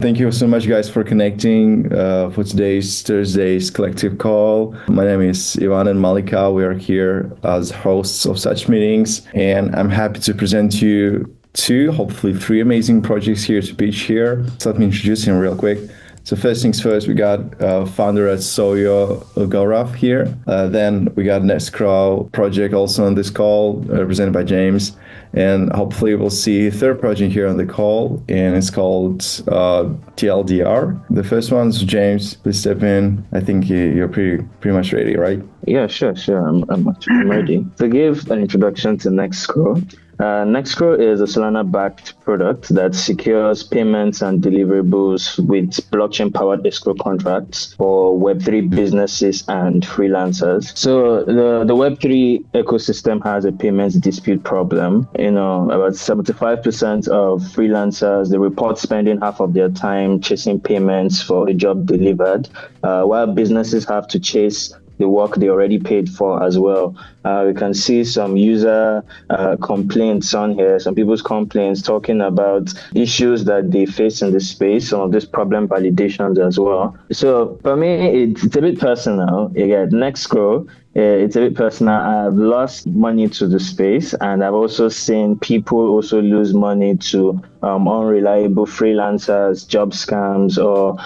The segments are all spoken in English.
Thank you so much, guys, for connecting for today's Thursday's collective call. My name is Ivan and Malika. We are here as hosts of such meetings, and I'm happy to present you two, hopefully three amazing projects here to pitch here. So let me introduce him real quick. So first things first, we got founder at SOYO, Gaurav here. Then we got Nexcrow project also on this call, represented by James. And hopefully we'll see a third project here on the call, and it's called TLDR. The first one's James. Please step in. I think you're pretty much ready, right? Yeah, sure. I'm ready. To give an introduction to Nexcrow. Nexcrow is a Solana-backed product that secures payments and deliverables with blockchain-powered escrow contracts for Web3 businesses and freelancers. So the Web3 ecosystem has a payments dispute problem. About 75% of freelancers, they report spending half of their time chasing payments for a job delivered, while businesses have to chase the work they already paid for as well. We can see some user complaints on here, some people's complaints talking about issues that they face in the space, some of these problem validations as well. So for me, it's a bit personal. Again, Nexcrow, it's a bit personal. I've lost money to the space, and I've also seen people also lose money to unreliable freelancers, job scams, or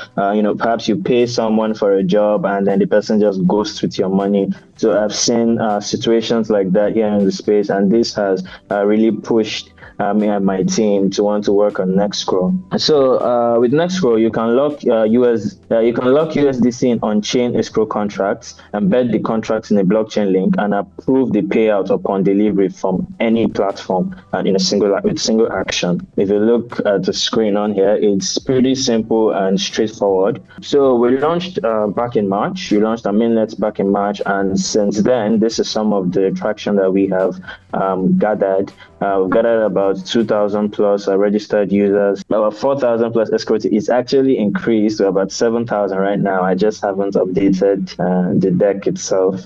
perhaps you pay someone for a job and then the person just ghosts with your money. So I've seen situations like that here in the space, and this has really pushed me and my team to want to work on Nexcrow. So with Nexcrow, you can lock USDC in on-chain escrow contracts, embed the contracts in a blockchain link, and approve the payout upon delivery from any platform and with single action. If you look at the screen on here, it's pretty simple and straightforward. So we launched back in March. We launched our mainnet back in March, and since then, this is some of the traction that we have gathered. We've gathered about 2,000 plus registered users. About 4,000 plus escrow. It's actually increased to about 7,000 right now. I just haven't updated the deck itself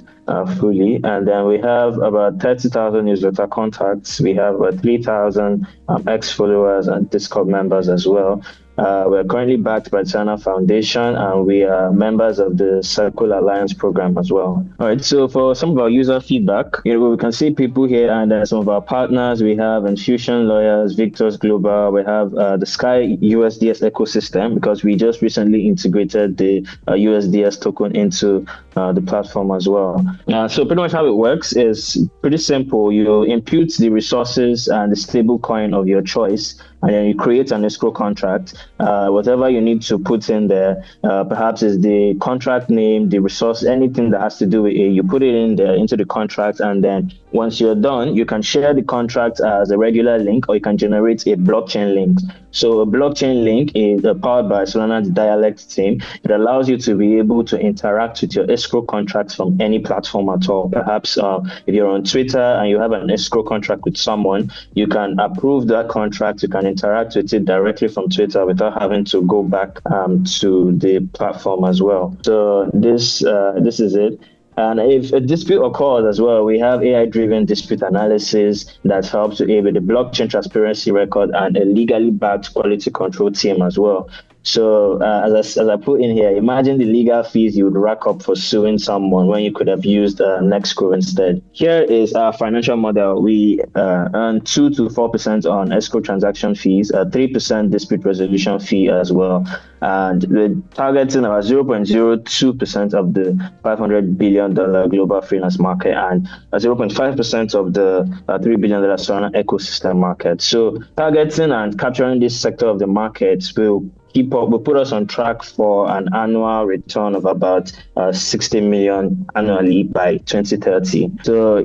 fully. And then we have about 30,000 newsletter contacts. We have about 3,000 ex-followers and Discord members as well. We're currently backed by Solana Foundation, and we are members of the Circle Alliance program as well. All right, so for some of our user feedback, we can see people here, and some of our partners. We have Infusion Lawyers, Victor's Global. We have the Sky USDS ecosystem, because we just recently integrated the USDS token into the platform as well. So pretty much how it works is pretty simple. You impute the resources and the stable coin of your choice, and then you create an escrow contract. Whatever you need to put in there, perhaps is the contract name, the resource, anything that has to do with it, you put it in there into the contract, and then once you're done, you can share the contract as a regular link, or you can generate a blockchain link. So a blockchain link is powered by Solana's Dialect team. It allows you to be able to interact with your escrow contracts from any platform at all. Perhaps if you're on Twitter and you have an escrow contract with someone, you can approve that contract. You can interact with it directly from Twitter without having to go back to the platform as well. So this is it. And if a dispute occurs as well, we have AI-driven dispute analysis that helps to aid with the blockchain transparency record and a legally backed quality control team as well. So as I put in here, imagine the legal fees you would rack up for suing someone when you could have used Nexcrow instead. Here is our financial model. We earn 2 to 4% on escrow transaction fees, 3% dispute resolution fee as well. And we're targeting about 0.02% of the $500 billion global freelance market and 0.5% of the $3 billion Solana ecosystem market. So targeting and capturing this sector of the market will put us on track for an annual return of about 60 million annually by 2030. So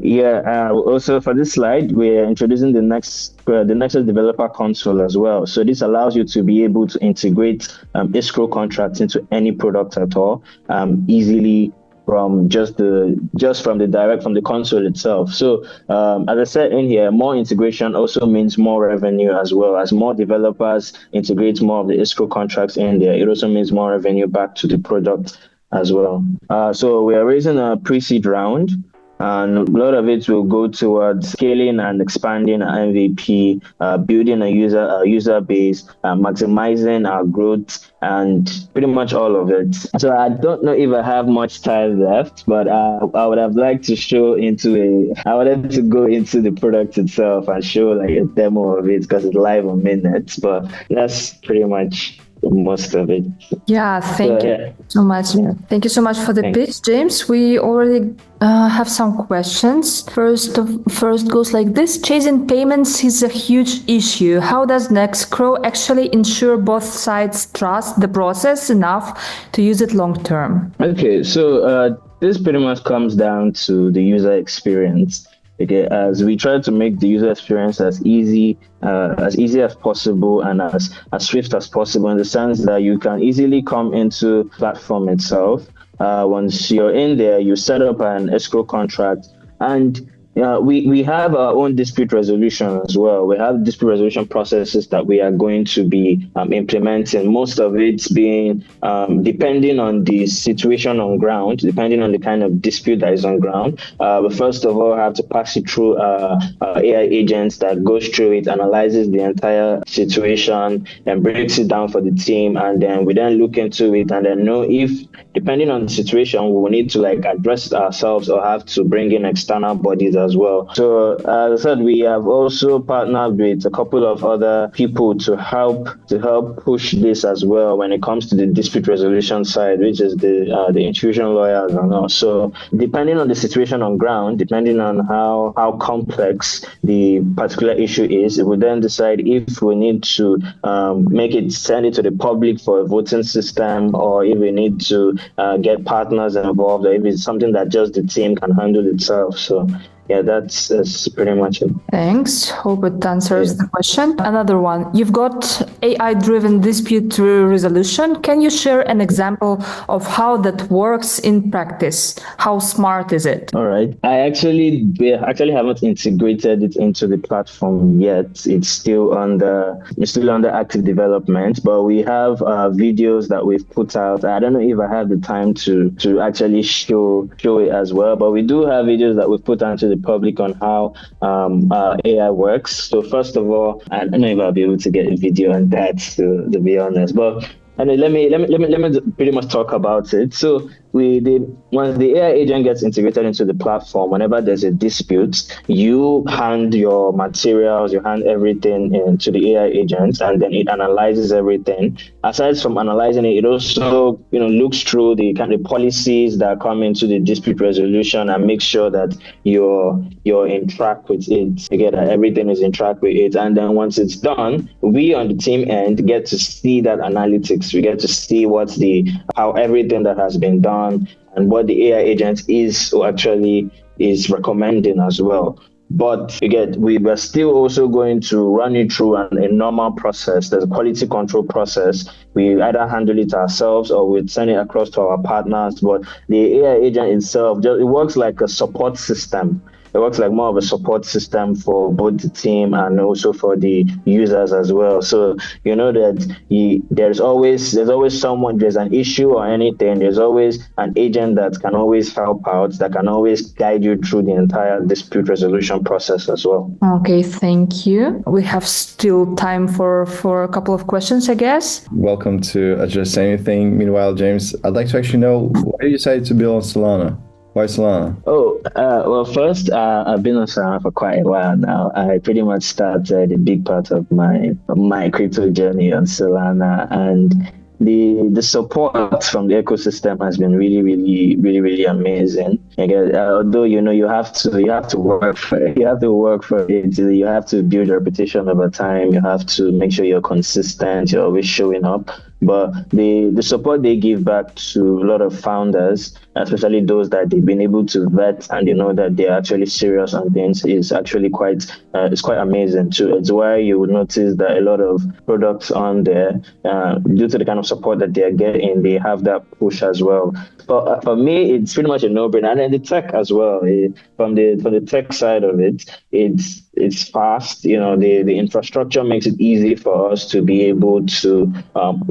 also for this slide, we're introducing the Nexus Developer Console as well. So this allows you to be able to integrate escrow contracts into any product at all easily from from the console itself. So as I said in here, more integration also means more revenue as well. As more developers integrate more of the escrow contracts in there, it also means more revenue back to the product as well. So we are raising a pre-seed round. and a lot of it will go towards scaling and expanding our MVP, building a user base, maximizing our growth, and pretty much all of it. So I don't know if I have much time left, but I would have liked to I wanted to go into the product itself and show like a demo of it because it's live on Minutes, but that's pretty much most of it. Yeah, thank you so much. Yeah. Thank you so much for the pitch, James. We already have some questions. First goes like this: chasing payments is a huge issue. How does Nexcrow actually ensure both sides trust the process enough to use it long term? Okay, so this pretty much comes down to the user experience. Okay, as we try to make the user experience as easy as possible and as swift as possible, in the sense that you can easily come into the platform itself. Once you're in there, you set up an escrow contract, and we have our own dispute resolution as well. We have dispute resolution processes that we are going to be implementing. Most of it being depending on the situation on ground, depending on the kind of dispute that is on ground. But first of all, have to pass it through AI agents that goes through it, analyzes the entire situation, and breaks it down for the team, and then we then look into it and then know if, depending on the situation, we will need to like address it ourselves or have to bring in external bodies as well. So as I said, we have also partnered with a couple of other people to help push this as well when it comes to the dispute resolution side, which is the institutional lawyers and all. So depending on the situation on ground, depending on how complex the particular issue is, we then decide if we need to send it to the public for a voting system, or if we need to get partners involved, or if it's something that just the team can handle itself. So yeah, that's pretty much it. Thanks. Hope it answers the question. Another one. You've got AI-driven dispute resolution. Can you share an example of how that works in practice? How smart is it? All right. We actually haven't integrated it into the platform yet. It's still under active development, but we have videos that we've put out. I don't know if I have the time to actually show it as well, but we do have videos that we've put out to the public on how AI works. So first of all, I don't know if I'll be able to get a video on that, to be honest, but anyway, let me pretty much talk about it. So once the AI agent gets integrated into the platform, whenever there's a dispute, you hand your materials, you hand everything into the AI agent, and then it analyzes everything. Aside from analyzing it, it also looks through the kind of policies that come into the dispute resolution and make sure that you're in track with it. Again, that everything is in track with it. And then once it's done, we on the team end get to see that analytics. We get to see how everything that has been done and what the AI agent is recommending as well. But again, we were still also going to run it through a normal process. There's a quality control process. We either handle it ourselves or we send it across to our partners. But the AI agent itself, it works like a support system. It works like more of a support system for both the team and also for the users as well. So you know that there's always someone, there's an issue or anything, there's always an agent that can always help out, that can always guide you through the entire dispute resolution process as well. Okay, thank you. We have still time for a couple of questions, I guess. Welcome to Address Anything. Meanwhile, James, I'd like to actually know why you decided to build on Solana. Why Solana? Well, first, I've been on Solana for quite a while now. I pretty much started a big part of my crypto journey on Solana, and the support from the ecosystem has been really, really, really, really amazing. Again, although you have to work for it. You have to work for it. You have to build a reputation over time. You have to make sure you're consistent. You're always showing up. But the support they give back to a lot of founders, especially those that they've been able to vet and you know that they're actually serious on things, is actually quite amazing too. It's why you would notice that a lot of products on there, due to the kind of support that they're getting, they have that push as well. But for me, it's pretty much a no-brainer, and then the tech as well. From the tech side of it, it's it's fast. The infrastructure makes it easy for us to be able to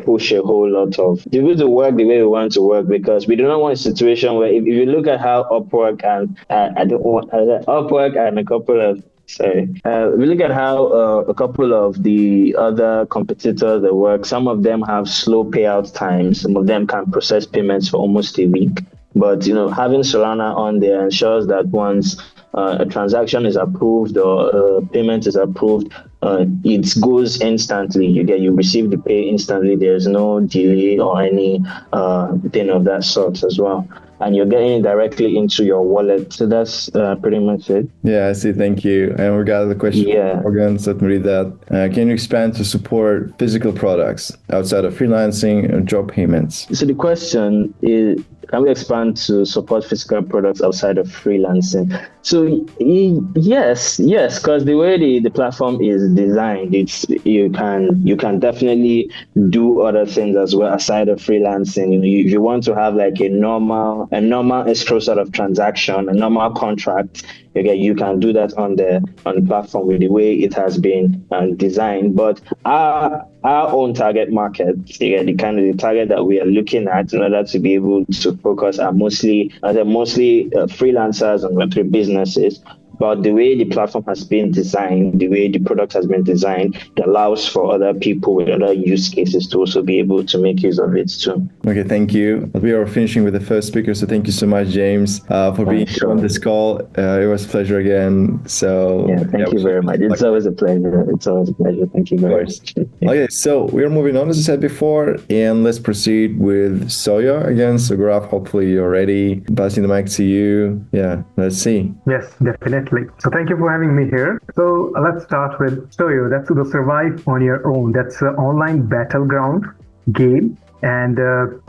push a whole lot of do the work the way we want to work, because we do not want a situation where if you look at how Upwork and I don't want Upwork and a couple of sorry. We look at how a couple of the other competitors that work, some of them have slow payout times. Some of them can process payments for almost a week. But, having Solana on there ensures that once a transaction is approved or a payment is approved, it goes instantly. You receive the pay instantly. There's no delay or any thing of that sort as well. And you're getting it directly into your wallet. So that's pretty much it. Yeah, I see. Thank you. And we got the question from Morgan. So let me read that. Can you expand to support physical products outside of freelancing and job payments? So the question is, can we expand to support physical products outside of freelancing? So yes, because the way the platform is designed, you can definitely do other things as well aside of freelancing. If you want to have like a normal escrow sort of transaction, a normal contract, you can do that on the platform with the way it has been designed. But our own target market, the kind of the target that we are looking at in order to be able to focus are mostly freelancers and Web3 businesses. But the way the platform has been designed, the way the product has been designed, it allows for other people with other use cases to also be able to make use of it too. Okay, thank you. We are finishing with the first speaker, so thank you so much, James, for being here on this call. It was a pleasure again. So thank you very much. It's always a pleasure. Thank you very much. Okay, so we are moving on, as I said before, and let's proceed with SOYO again. So Graf, hopefully you're ready. Passing the mic to you. Yeah, let's see. Yes, definitely. So thank you for having me here. So let's start with SOYO. That's the Survive on Your Own. That's an online battleground game. And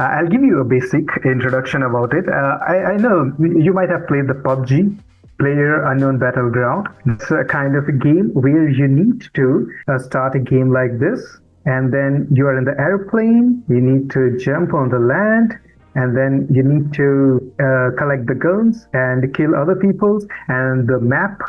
I'll give you a basic introduction about it. I know you might have played the PUBG, Player Unknown Battleground. It's a kind of a game where you need to start a game like this. And then you are in the airplane. You need to jump on the land. And then you need to collect the guns and kill other people. And the map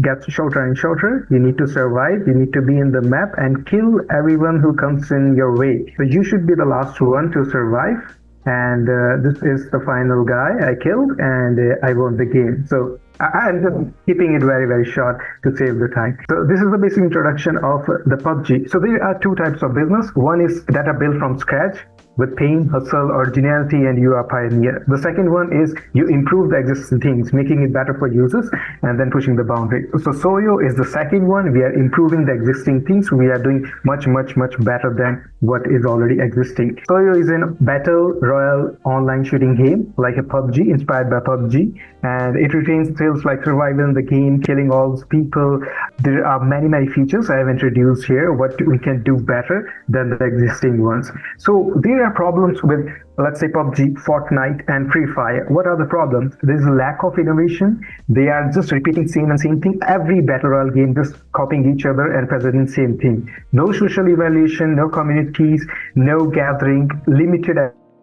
gets shorter and shorter. You need to survive. You need to be in the map and kill everyone who comes in your way. So you should be the last one to survive. And this is the final guy I killed, and I won the game. So I'm just keeping it very, very short to save the time. So this is the basic introduction of the PUBG. So there are two types of business. One is that are built from scratch with pain, hustle, originality, and you are pioneer. The second one is you improve the existing things, making it better for users and then pushing the boundary. So SOYO is the second one. We are improving the existing things. We are doing much, much, much better than what is already existing. SOYO is a battle royale online shooting game like a PUBG, inspired by PUBG, and it retains thrills like survival in the game, killing all people. There are many, many features I have introduced here, what we can do better than the existing ones. So there are problems with, let's say, PUBG, Fortnite, and Free Fire. What are the problems? There's a lack of innovation. They are just repeating same and same thing. Every battle royale game just copying each other and presenting same thing. No social evaluation, no communities, no gathering, limited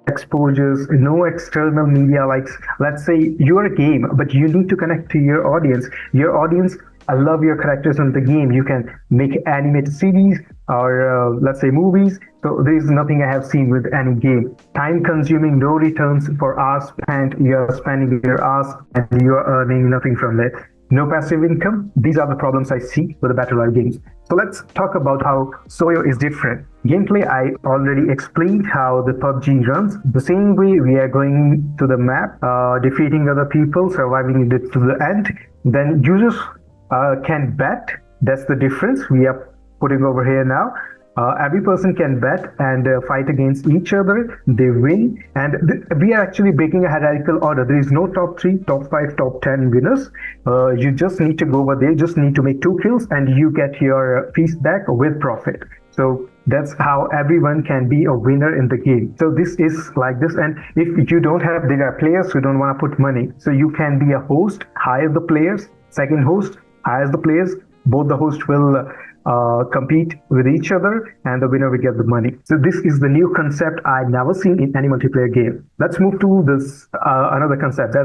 exposures, no external media. Like, let's say you're a game, but you need to connect to your audience. Your audience love your characters in the game. You can make animated series or let's say movies. So there is nothing I have seen with any game. Time consuming, no returns for hours spent. You are spending your hours and you are earning nothing from it. No passive income. These are the problems I see with the battle royale games. So let's talk about how SOYO is different. Gameplay, I already explained how the PUBG runs. The same way we are going to the map, defeating other people, surviving it to the end. Then users can bet. That's the difference we are putting over here now. Every person can bet and fight against each other. They win. And we are actually breaking a hierarchical order. There is no top 3, top 5, top 10 winners. You just need to go over there, just need to make 2 kills and you get your feast back with profit. So that's how everyone can be a winner in the game. So this is like this. And if you don't have, there are players who don't want to put money. So you can be a host, hire the players, second host, hires the players. Both the hosts will compete with each other and the winner will get the money. So this is the new concept I've never seen in any multiplayer game. Let's move to this another concept.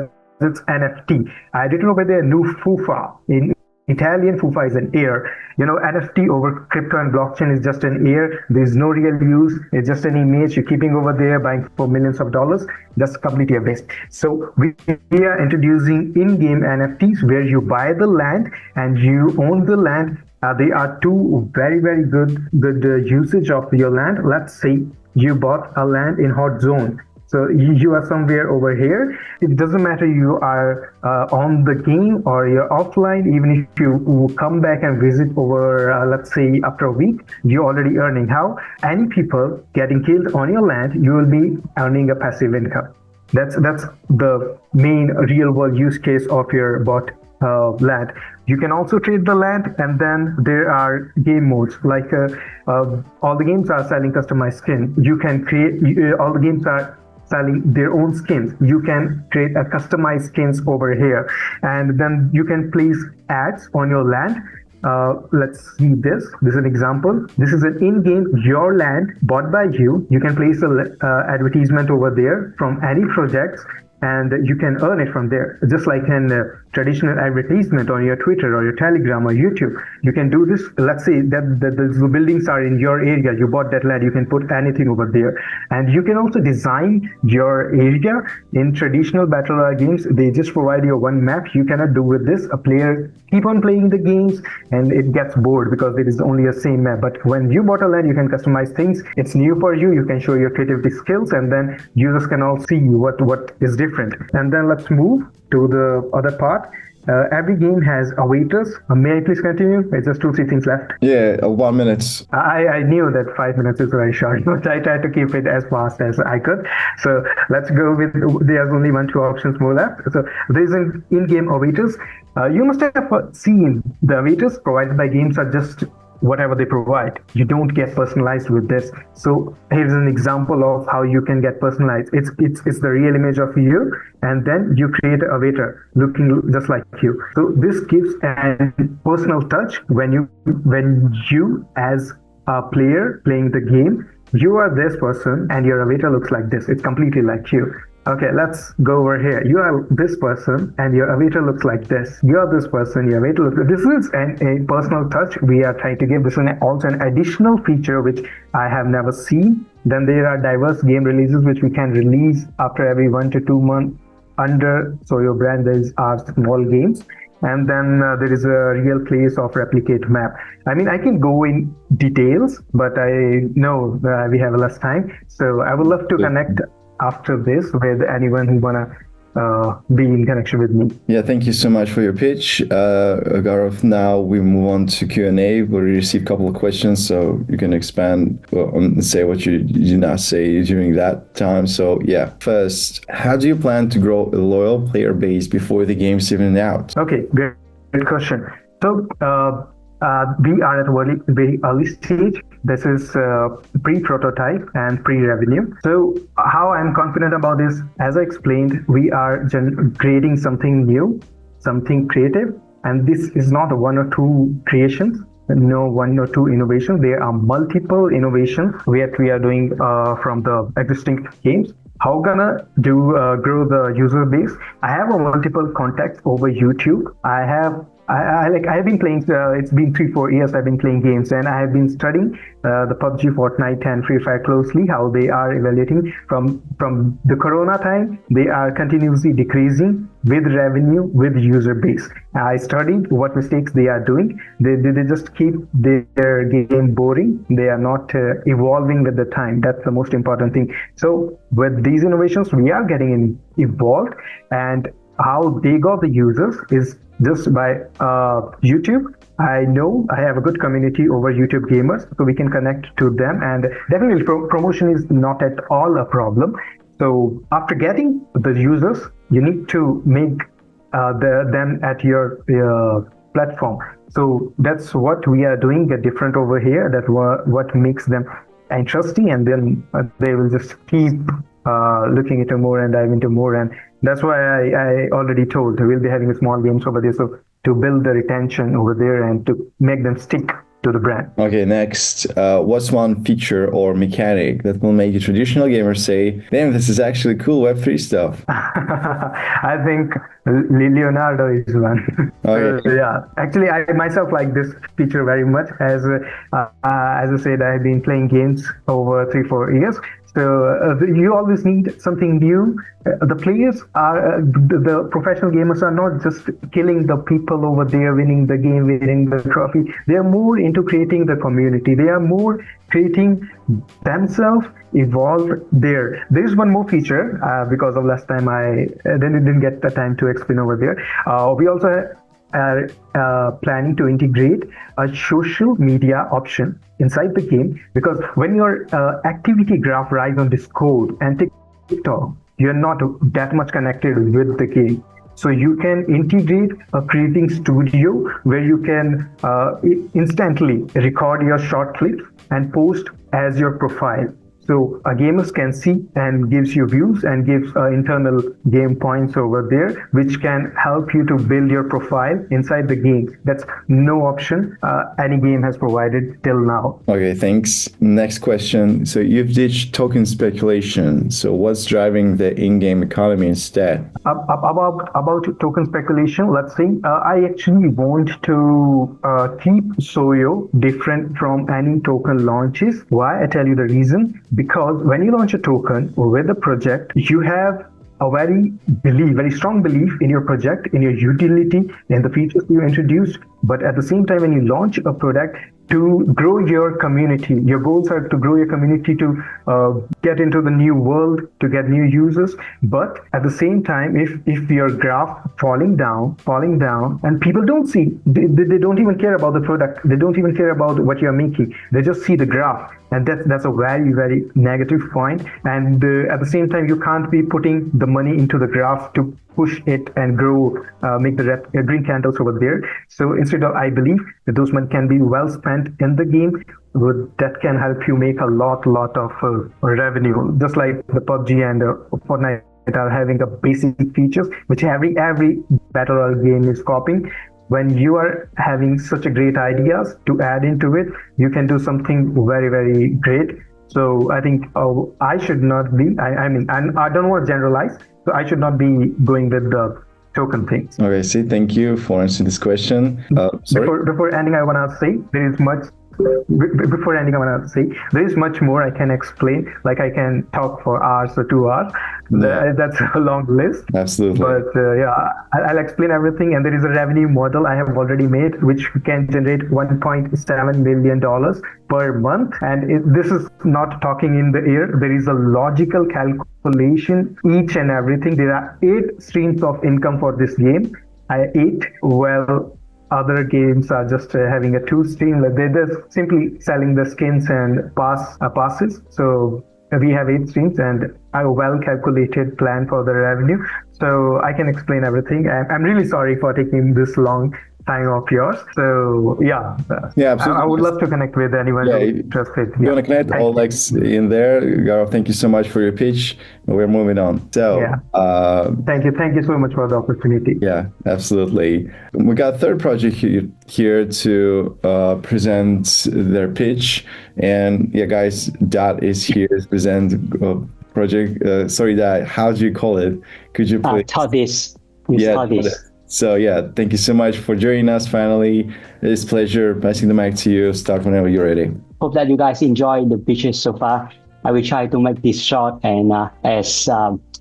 That's NFT. I didn't know whether new FUFA in Italian fufa is an air. NFT over crypto and blockchain is just an air. There's no real use. It's just an image you're keeping over there, buying for millions of dollars. That's completely a waste. So we are introducing in-game NFTs where you buy the land and you own the land. They are two very, very good usage of your land. Let's say you bought a land in hot zone. So you are somewhere over here. It doesn't matter you are on the game or you're offline. Even if you come back and visit over, let's say after a week, you're already earning. How? Any people getting killed on your land, you will be earning a passive income. That's the main real world use case of your bought land. You can also trade the land, and then there are game modes like all the games are selling customized skin. You can create all the games are selling their own skins. You can create a customized skins over here, and then you can place ads on your land. Let's see this. This is an example. This is an in-game your land bought by you. You can place an advertisement over there from any projects, and you can earn it from there, just like an traditional advertisement on your Twitter or your Telegram or YouTube. You can do this. Let's say that the buildings are in your area. You bought that land. You can put anything over there, and you can also design your area in traditional battle royale games. They just provide you one map. You cannot do with this. A player keep on playing the games, and it gets bored because it is only a same map. But when you bought a land, you can customize things. It's new for you. You can show your creativity skills, and then users can all see what is different. And then let's move to the other part. Every game has awaiters. May I please continue? It's just 2-3 things left. Yeah, 1 minute. I knew that 5 minutes is very short, but I tried to keep it as fast as I could. So let's go with, there's only 1-2 options more left. So there's an in-game awaiters. You must have seen the awaiters provided by games are just whatever they provide. You don't get personalized with this. So here's an example of how you can get personalized. It's the real image of you, and then you create an avatar looking just like you. So this gives a personal touch when you as a player playing the game, you are this person and your avatar looks like this. It's completely like you. Okay, let's go over here. You are this person and your avatar looks like this. You are this person, your avatar looks like this. This is a personal touch we are trying to give. This is also an additional feature which I have never seen. Then there are diverse game releases which we can release after every 1 to 2 months under SOYO brand. There are small games. And then there is a real place of replicate map. I mean, I can go in details, but I know we have less time. So I would love to connect after this with anyone who wanna be in connection with me. Yeah, thank you so much for your pitch. Gaurav, now we move on to Q&A. We received a couple of questions, so you can expand and say what you did not say during that time. So yeah, first, how do you plan to grow a loyal player base before the game's even out? Okay, great question. So we are at a very early stage. This is pre-prototype and pre-revenue. So how I'm confident about this, as I explained, we are creating something new, something creative. And this is not 1 or 2 creations, no 1 or 2 innovations. There are multiple innovations we are doing from the existing games. How gonna grow the user base? I have multiple contacts over YouTube. I've been playing, it's been 3-4 years I've been playing games, and I have been studying the PUBG, Fortnite and Free Fire closely, how they are evaluating from the Corona time. They are continuously decreasing with revenue, with user base. I studied what mistakes they are doing. They just keep their game boring. They are not evolving with the time. That's the most important thing. So with these innovations, we are getting evolved, and how they got the users is just by YouTube. I know I have a good community over YouTube gamers, so we can connect to them, and definitely promotion is not at all a problem. So after getting the users, you need to make them at your platform. So that's what we are doing different over here. That what makes them interesting, and then they will just keep looking into more and dive into more. And that's why I already told we'll be having small games over there, so to build the retention over there and to make them stick to the brand. Okay, next, what's one feature or mechanic that will make a traditional gamer say, damn, this is actually cool Web3 stuff? I think Leonardo is one. Okay. Yeah, actually, I myself like this feature very much. As I said, I've been playing games over 3-4 years. So you always need something new. The players are the professional gamers are not just killing the people over there, winning the game, winning the trophy. They are more into creating the community. They are more creating themselves, evolve there. There is one more feature because of last time I didn't get the time to explain over there. We also are planning to integrate a social media option inside the game, because when your activity graph rise on Discord and TikTok, you're not that much connected with the game. So you can integrate a creating studio where you can instantly record your short clips and post as your profile. So gamers can see and gives you views and gives internal game points over there, which can help you to build your profile inside the game. That's no option any game has provided till now. Okay, thanks. Next question. So you've ditched token speculation. So what's driving the in-game economy instead? About token speculation, let's say I actually want to keep SOYO different from any token launches. Why? I tell you the reason. Because when you launch a token with a project, you have a very strong belief in your project, in your utility, in the features you introduced. But at the same time, when you launch a product to grow your community, your goals are to grow your community, to get into the new world, to get new users. But at the same time, if your graph falling down, and people don't see, they don't even care about the product. They don't even care about what you're making. They just see the graph. And that's a very negative point. And at the same time, you can't be putting the money into the graph to push it and grow, make the green candles over there. So instead of, I believe that those money can be well spent in the game. That can help you make a lot of revenue, just like the PUBG and Fortnite are having a basic features which every battle royale game is copying. When you are having such a great ideas to add into it, you can do something very great. So I think I should not be, I mean, and I don't want to generalize, so I should not be going with the token things. Okay, see, thank you for answering this question. Before ending, I want to say there is much. Before ending, I want to say there is much more I can explain. Like I can talk for hours or 2 hours. Yeah. That's a long list. Absolutely. But I'll explain everything. And there is a revenue model I have already made, which can generate $1.7 million per month. And this is not talking in the air. There is a logical calculation, each and everything. There are 8 streams of income for this game. 8. Well, other games are just having a 2 stream. Like they're just simply selling the skins and passes. So we have 8 streams and a well calculated plan for the revenue. So I can explain everything. I'm really sorry for taking this long time of yours. So yeah, absolutely. I would love to connect with anyone who's interested. You want to connect all links in there. Gaurav, thank you so much for your pitch. We're moving on. So thank you so much for the opportunity. Yeah, absolutely. We got a third project here to present their pitch. And yeah, guys, Dad is here to present project. Sorry, Dad, how do you call it? Could you please? Tordess. Tordess. So yeah, thank you so much for joining us finally. It's a pleasure passing the mic to you. Start whenever you're ready. Hope that you guys enjoyed the pitches so far. I will try to make this short and as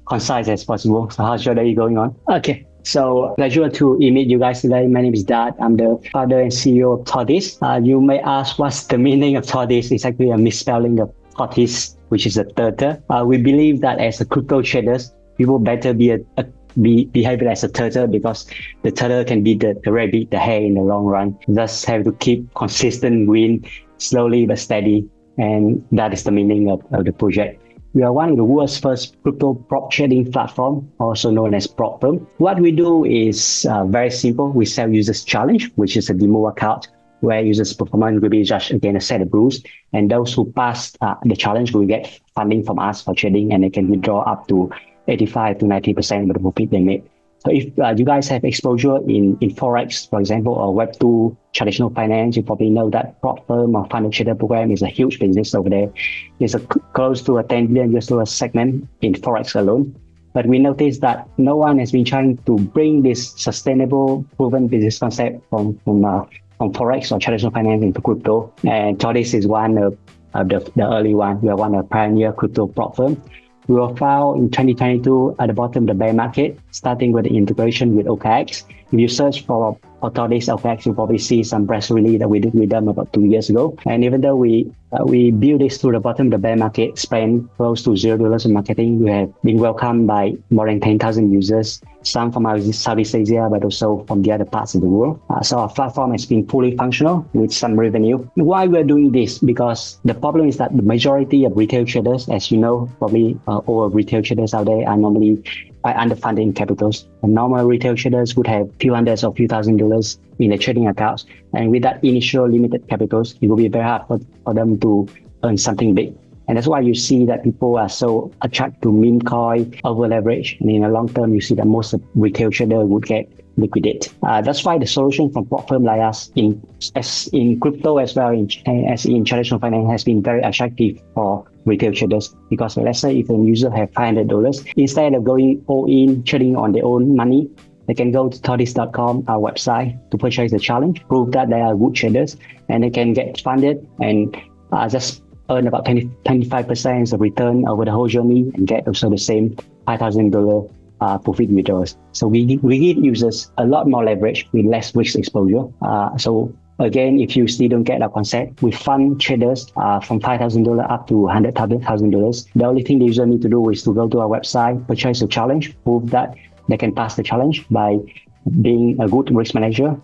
concise as possible. So how's your day going on? Okay. So pleasure to meet you guys today. My name is Dad. I'm the founder and CEO of Tordess. You may ask what's the meaning of Tordess. It's actually a misspelling of tortoise, which is a turtle. We believe that as a crypto traders, people better behave as a turtle, because the turtle can be the rabbit, the hare in the long run. You just have to keep consistent win, slowly but steady. And that is the meaning of the project. We are one of the world's first crypto prop trading platform, also known as prop firm. What we do is very simple. We sell users challenge, which is a demo account where users' performance will be judged against a set of rules. And those who pass the challenge will get funding from us for trading, and they can withdraw up to 85 to 90% of the profit they made. So if you guys have exposure in Forex, for example, or Web2, traditional finance, you probably know that prop firm or fund trader program is a huge business over there. There's close to a $10 billion US segment in Forex alone. But we noticed that no one has been trying to bring this sustainable, proven business concept from Forex or traditional finance into crypto. And Tordess is one of the early one. We are one of pioneer crypto prop firm. We were found in 2022 at the bottom of the bear market, starting with the integration with OKX. If you search for Tordess OKX, you'll probably see some press release that we did with them about 2 years ago. And even though we built this to the bottom of the bear market, spent close to $0 in marketing, we have been welcomed by more than 10,000 users, some from Southeast Asia, but also from the other parts of the world. So our platform has been fully functional with some revenue. Why we're doing this? Because the problem is that the majority of retail traders, as you know, probably all retail traders out there are normally by underfunding capitals. And normal retail traders would have few hundreds or few $1,000s in their trading accounts. And with that initial limited capitals, it will be very hard for them to earn something big. And that's why you see that people are so attracted to meme coin, over leverage. And in the long term, you see that most of retail traders would get liquidate. That's why the solution from prop firm like us in crypto as well as in traditional finance has been very attractive for retail traders, because let's say if a user have $500, instead of going all in trading on their own money, they can go to Tordess.com, our website, to purchase the challenge, prove that they are good traders, and they can get funded and just earn about 25% of return over the whole journey and get also the same $5,000 profit withdrawals. So we give users a lot more leverage with less risk exposure. So again, if you still don't get our concept, we fund traders from $5,000 up to $100,000. The only thing the user need to do is to go to our website, purchase a challenge, prove that they can pass the challenge by being a good risk manager.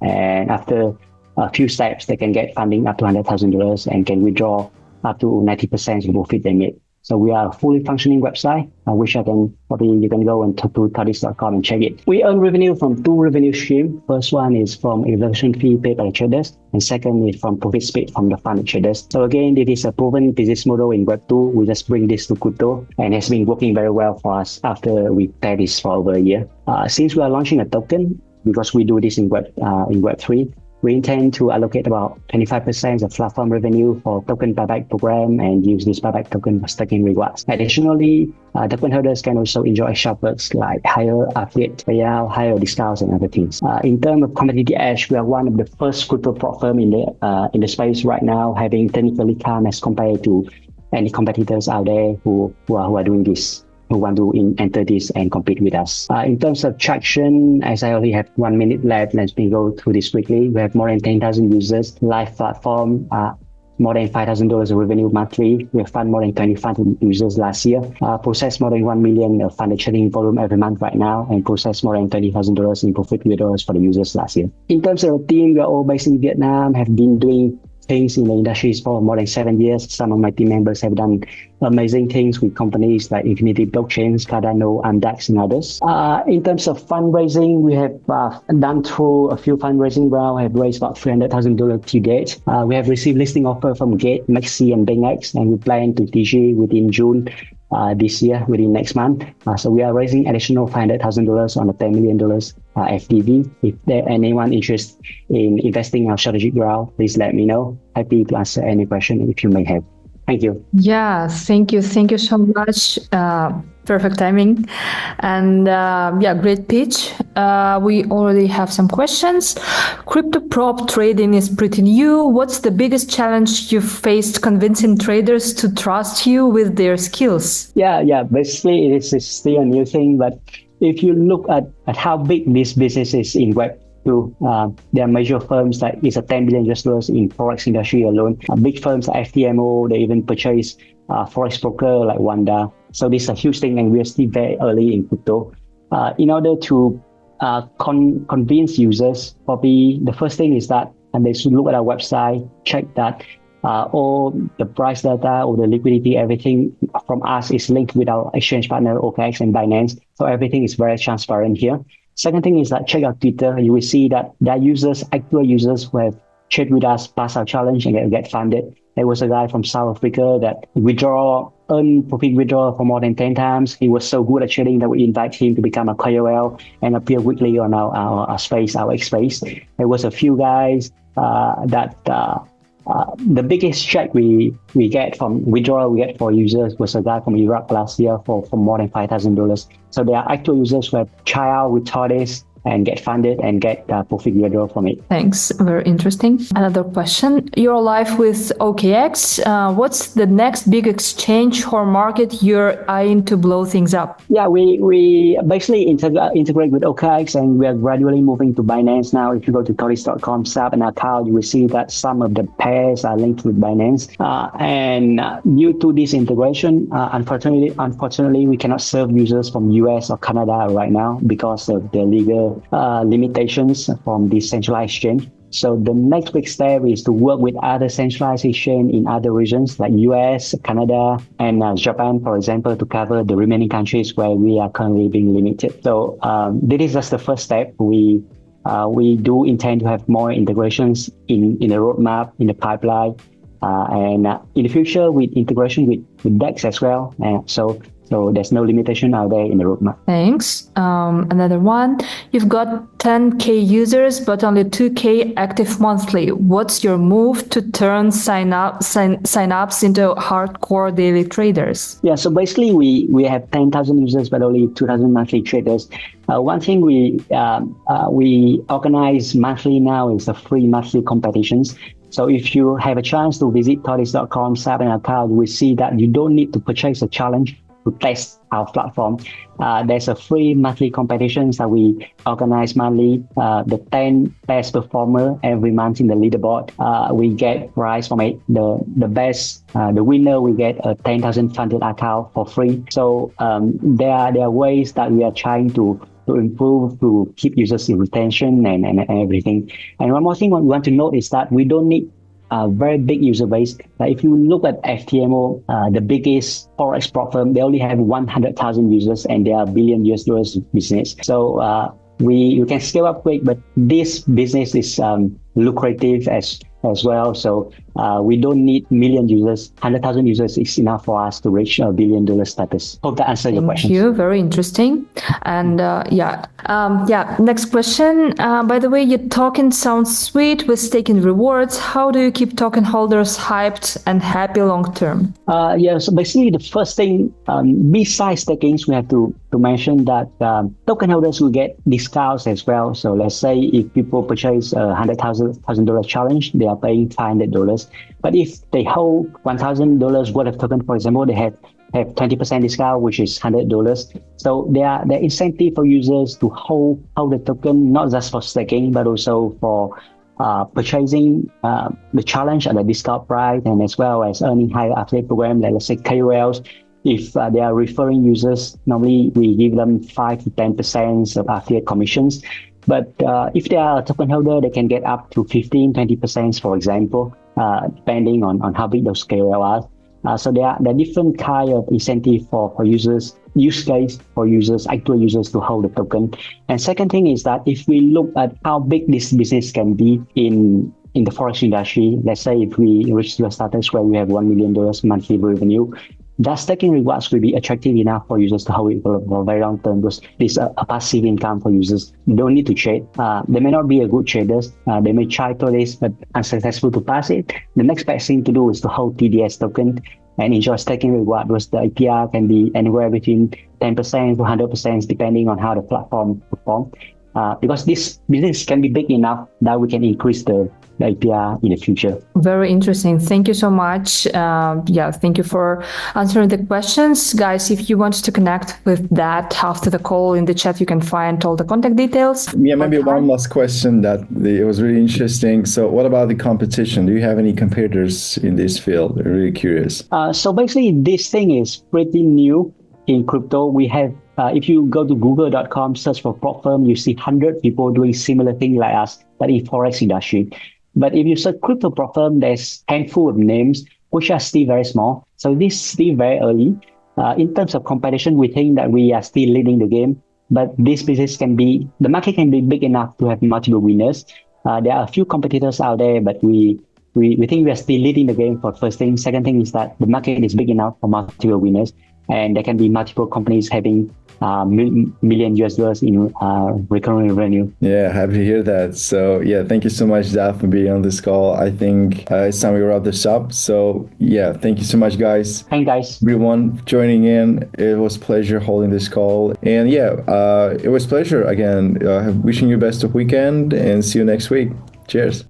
And after a few steps, they can get funding up to $100,000 and can withdraw up to 90% of the profit they made. So we are a fully functioning website, which you can go and talk to Tordess.com and check it. We earn revenue from two revenue streams. First one is from evaluation fee paid by the traders, and second is from profit split from the funded traders. So again, it is a proven business model in Web2. We just bring this to crypto, and it's been working very well for us after we played this for over a year. Since we are launching a token, because we do this in Web3, we intend to allocate about 25% of platform revenue for token buyback program and use this buyback token for staking rewards. Additionally, token holders can also enjoy extra perks like higher affiliate payout, higher discounts, and other things. In terms of competitive edge, we are one of the first crypto prop firm in the space right now, having technically calm as compared to any competitors out there who are doing this, who want to enter this and compete with us. In terms of traction, as I only have 1 minute left, let me go through this quickly. We have more than 10,000 users, live platform, more than $5,000 of revenue monthly. We have funded more than 25 users last year, processed more than 1 million of funded trading volume every month right now, and processed more than $20,000 in profit withdrawals for the users last year. In terms of the team, we are all based in Vietnam, have been doing things in the industries for more than 7 years. Some of my team members have done amazing things with companies like Infinity Blockchains, Cardano, Amdax, and others. In terms of fundraising, we have done through a few fundraising rounds, have raised about $300,000 to date. We have received listing offer from Gate, Maxi, and BankX, and we plan to TG within June this year, within next month. So we are raising additional $500,000 on a $10 million FDV. If there anyone interested in investing in our strategic round, please let me know. Happy to answer any question if you may have. Thank you. Yeah, thank you. Thank you so much. Perfect timing. And great pitch. We already have some questions. Crypto prop trading is pretty new. What's the biggest challenge you've faced convincing traders to trust you with their skills? Yeah. Basically, it is still a new thing. But if you look at how big this business is in Web2, there are major firms like it's a $10 billion in Forex industry alone. Big firms like FTMO, they even purchase Forex broker like Wanda. So this is a huge thing, and we are still very early in crypto. In order to convince users, probably the first thing is that they should look at our website, check that all the price data, all the liquidity, everything from us is linked with our exchange partner, OKX and Binance. So everything is very transparent here. Second thing is that check out Twitter. You will see that there are users, actual users who have traded with us, pass our challenge and get funded. There was a guy from South Africa that withdraw earned profit withdrawal for more than 10 times. He was so good at trading that we invite him to become a KOL and appear weekly on our space, our X space. There was a few guys the biggest check we get from withdrawal we get for users was a guy from Iraq last year for more than $5,000. So there are actual users who have tried out with Tordess and get funded and get profit withdrawal from it. Thanks. Very interesting. Another question. You're live with OKX. What's the next big exchange or market you're eyeing to blow things up? Yeah, we basically integrate with OKX, and we are gradually moving to Binance now. If you go to Tordess.com, set up an account, you will see that some of the pairs are linked with Binance. And due to this integration, unfortunately, we cannot serve users from US or Canada right now because of the legal limitations from this centralized exchange. So the next big step is to work with other centralized exchange in other regions like US, Canada, and Japan, for example, to cover the remaining countries where we are currently being limited. So this is just the first step. We do intend to have more integrations in the roadmap, in the pipeline, and in the future with integration with DEX as well. So there's no limitation out there in the roadmap. Thanks. Another one. You've got 10K users, but only 2K active monthly. What's your move to turn sign-ups into hardcore daily traders? Yeah, so basically we have 10,000 users, but only 2,000 monthly traders. One thing we organize monthly now is the free monthly competitions. So if you have a chance to visit Tordess.com, set up an account, we see that you don't need to purchase a challenge to test our platform. There's a free monthly competitions that we organize monthly. The 10 best performer every month in the leaderboard, we get prize from it. The best, the winner, we get a 10,000 funded account for free. So there are ways that we are trying to improve to keep users in retention and everything. And one more thing we want to note is that we don't need a very big user base. If you look at FTMO, the biggest Forex prop firm, they only have 100,000 users and they are $1 billion business. So we can scale up quick, but this business is lucrative as well. So we don't need million users. 100,000 users is enough for us to reach $1 billion status. Hope that answers your question. Thank you. Very interesting. And next question. By the way, your token sounds sweet with staking rewards. How do you keep token holders hyped and happy long term? So basically the first thing, besides stakings, we have to mention that token holders will get discounts as well. So let's say if people purchase a $100,000 challenge, they are paying $500. But if they hold $1,000 worth of token, for example, they have 20% discount, which is $100. So there are incentive for users to hold the token, not just for staking, but also for purchasing the challenge at a discount price, and as well as earning higher affiliate program, like let's say KOLs. If they are referring users, normally we give them 5 to 10% of affiliate commissions. But if they are a token holder, they can get up to 15-20%, for example, depending on how big those KOL are. So there are different kind of incentive for users, use case for users, actual users to hold the token. And second thing is that if we look at how big this business can be in the Forex industry, let's say if we reach the status where we have $1 million monthly revenue, that staking rewards will be attractive enough for users to hold it for a very long term, because it's a passive income for users. You don't need to trade. They may not be a good traders. They may try to this, but unsuccessful to pass it. The next best thing to do is to hold TDS token and enjoy staking reward, because the APR can be anywhere between 10% to 100%, depending on how the platform performs. Because this business can be big enough that we can increase the APR in the future. Very interesting. Thank you so much. Thank you for answering the questions. Guys, if you want to connect with that after the call, in the chat, you can find all the contact details. Yeah, maybe one last question that it was really interesting. So what about the competition? Do you have any competitors in this field? I'm really curious. So basically, this thing is pretty new in crypto. We have if you go to google.com, search for prop firm, you see 100 people doing similar thing like us, but in Forex industry. But if you search crypto prop firm, there's a handful of names, which are still very small. So this is still very early. In terms of competition, we think that we are still leading the game, but this business the market can be big enough to have multiple winners. There are a few competitors out there, but we we think we are still leading the game for first thing. Second thing is that the market is big enough for multiple winners, and there can be multiple companies having million US dollars in recurring revenue. Yeah, happy to hear that. So yeah, thank you so much, Daph, for being on this call. I think it's time we wrap this up. So yeah, thank you so much, guys. Thanks, guys. Everyone joining in. It was a pleasure holding this call. And yeah, it was a pleasure again. Wishing you best of weekend and see you next week. Cheers.